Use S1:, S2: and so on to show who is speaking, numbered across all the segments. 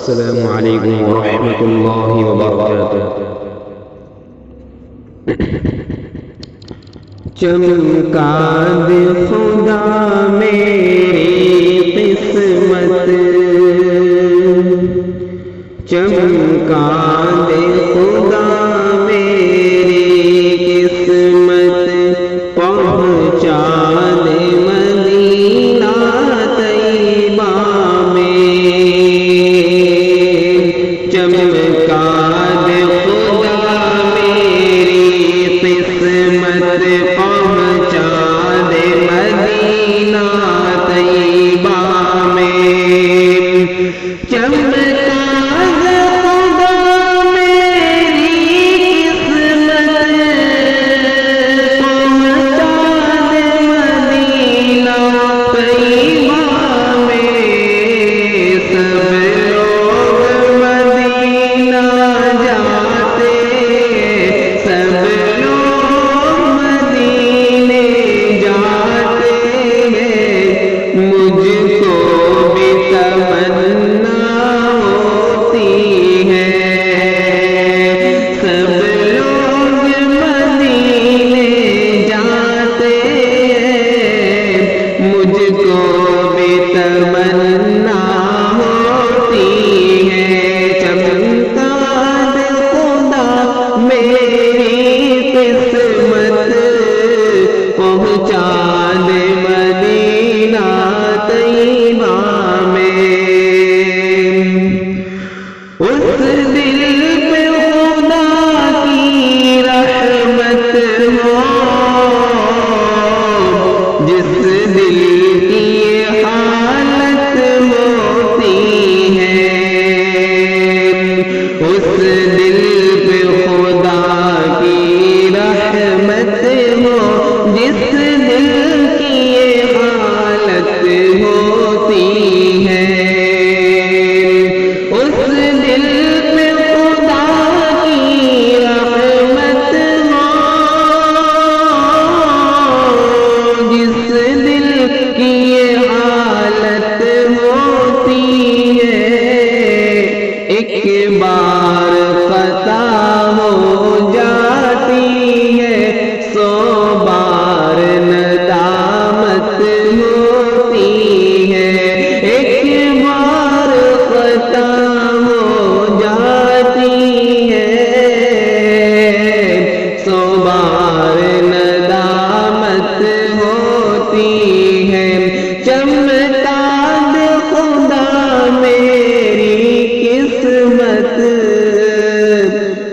S1: السلام علیکم ورحمۃ اللہ وبرکاتہ۔ چمکا دے خدا میری قسمت، چمکا دے خدا میری قسمت، پہنچا دے مدینہ طیبہ میں، چمکا دے خدا میری قسمت، پہنچا دے مدینہ طیبہ میں، چمکا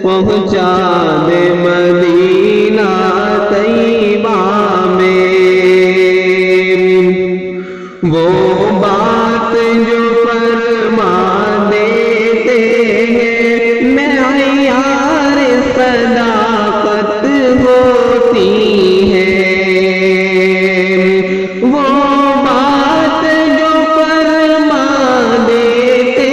S1: پہنچا دے مدینہ طیبہ میں، وہ بات جو فرما دیتے ہیں معیار صداقت ہوتی ہے، وہ بات جو فرما دیتے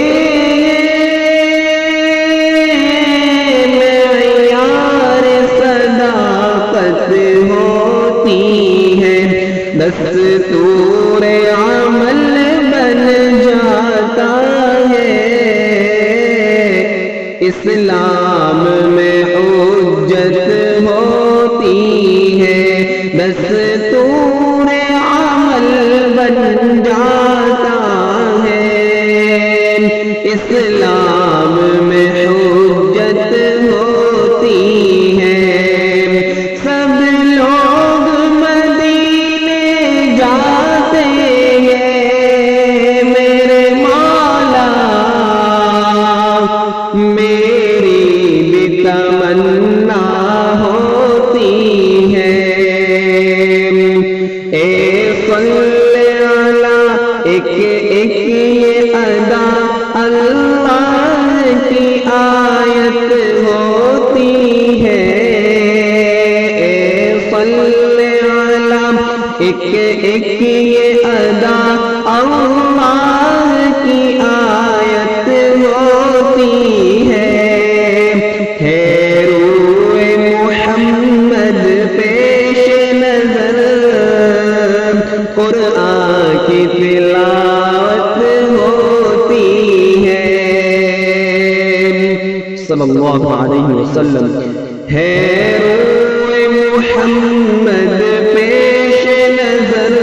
S1: دستور عمل بن جاتا ہے، اسلام میں حجت ہوتی ہے، دستور عمل بن جاتا ہے، اسلام میں حجت ہوتی ہے، ایک یہ ادا اللہ کی آیت ہوتی ہے، صلی علی ایک یہ ادا اللہ کی آیت ہوتی ہے روئے محمد پیش نظر، قرآن کی تلاوت ہوتی ہے، صلی اللہ علیہ وسلم ہے روئے محمد پیش نظر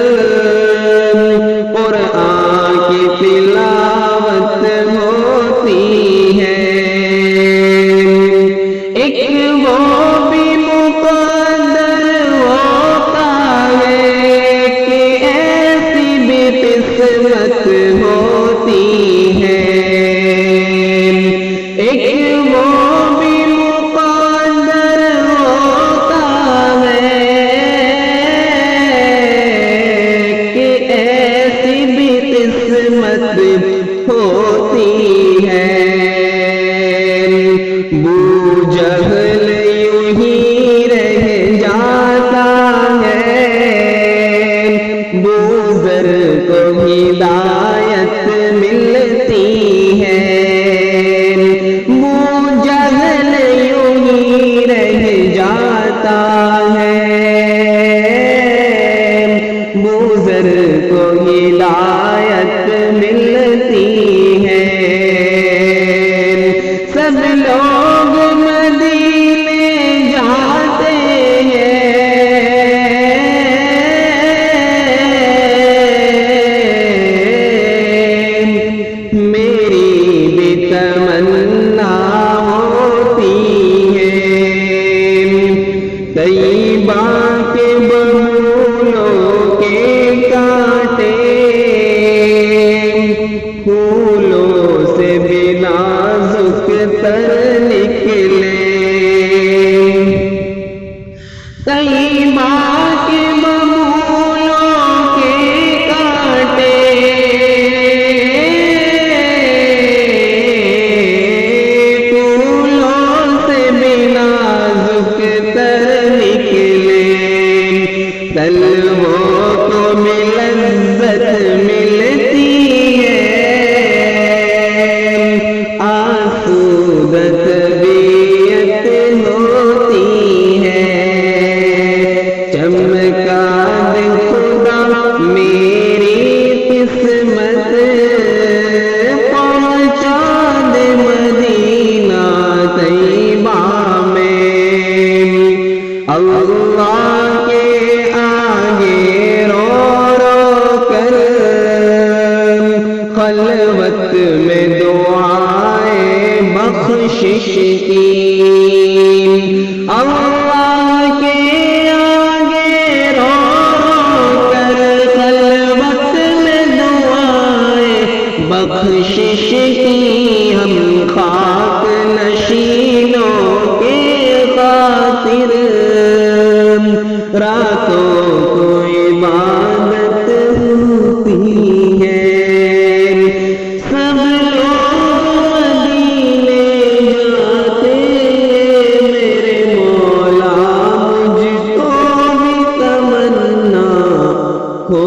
S1: قرآن کی تلاوت ہوتی ہے ایک وہ بھی مقدر ہوتا ہے کہ ایسی بھی قسمت ہوتی ہے ایک وہ بھی مقدر ہوتا ہے کہ ایسی بھی قسمت ہوتی ہے بو جہل یوں ہی رہ جاتا ہے بوزر کو ہدایت ملتی ہے بو جہل یوں ہی رہ جاتا ہے بوزر کو ہدایت ملتی ہے سب لوگ مدینے جاتے ہیں میری بھی تمنا ہوتی ہے طیبہ کے ببولوں کے کانٹے پھولوں سے بھی نازک تر نکلے طیبہ کے ببولوں کے کانٹے پھولوں سے بھی نازک تر نکلے تلووں کو بھی لذت ملتی ہے آسودت طبیعت ہوتی ہے چمکا دے خدا میری قسمت پہنچا دے مدینہ طیبہ میں اللہ کے آگے رو رو کر خلوت میں دعائیں بخشش کی اللہ کے آگے رو رو کر خلوت میں دعائیں بخشش کی ہم خاک نشینوں کے خاطر راتوں کو عبادت ہوتی ہے سب لوگ مدینے جاتے میرے مولا مجھ کو بھی تمنا ہو